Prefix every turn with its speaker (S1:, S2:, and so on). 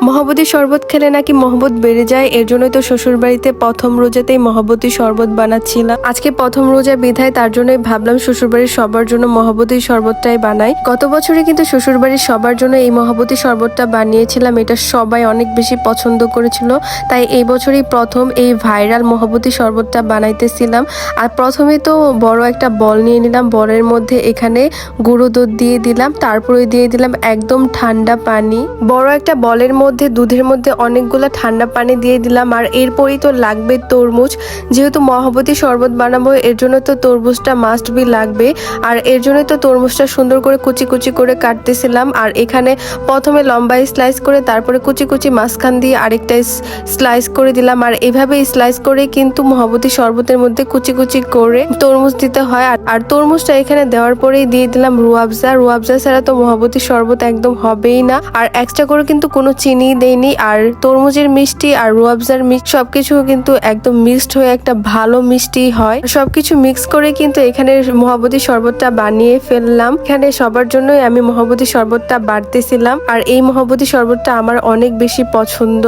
S1: মহাবতী শরবত খেলে নাকি মহব্বত বেড়ে যায়, এর জন্যই তো শ্বশুর বাড়িতে প্রথম রোজাতেই মহাবতী শরবত বানাচ্ছিলাম। আজকে প্রথম রোজা বিধায় তার জন্যই ভাবলাম শ্বশুর বাড়ির সবার জন্য মহাবতী শরবতটাই বানাই। গত বছরে কিন্তু শ্বশুর বাড়ির সবার জন্য এই মহাবতী শরবতটা বানিয়েছিলাম, এটা সবাই অনেক বেশি পছন্দ করেছিল। তাই এই বছরই প্রথম এই ভাইরাল মহাবতী শরবতটা বানাইতেছিলাম। আর প্রথমে তো বড় একটা বল নিয়ে নিলাম, বলের মধ্যে এখানে গুঁড়ো দুধ দিয়ে দিলাম, তারপরে দিয়ে দিলাম একদম ঠান্ডা পানি। বড় একটা বলের মধ্যে দুধের মধ্যে অনেকগুলো ঠান্ডা পানি দিয়ে দিলাম। আর এরপরই তো লাগবে তরমুজ, যেহেতু মহাবতী শরবত বানাবো এর জন্য তো তরমুজটা মাস্ট বি লাগবে। আর এর জন্য তো তরমুজটা সুন্দর করে কুচি কুচি করে কাটতেছিলাম। আর এখানে প্রথমে লম্বাই স্লাইস করে তারপরে কুচি কুচি মাঝখান দিয়ে আরেকটা স্লাইস করে দিলাম। আর এভাবে স্লাইস করে কিন্তু মহাবতী শরবতের মধ্যে কুচি কুচি করে তরমুজ দিতে হয়। আর তরমুজটা এখানে দেওয়ার পরেই দিয়ে দিলাম রুয়াবজা। রুয়াবজা ছাড়া তো মহাবতী শরবত একদম হবেই না। আর এক্সট্রা করে কিন্তু কোনো চিনি দেইনি। আর তরমুজের মিষ্টি আর রুয়াবজার মিষ্টি সবকিছু কিন্তু একদম মিক্সড হয়ে একটা ভালো মিষ্টি হয়। সবকিছু মিক্স করে কিন্তু এখানে মহাবতী শরবতটা বানিয়ে ফেললাম। এখানে সবার জন্যই আমি মহাবতী শরবতটা বাড়তেছিলাম। আর এই মহাবতী শরবতটা আমার অনেক বেশি পছন্দ।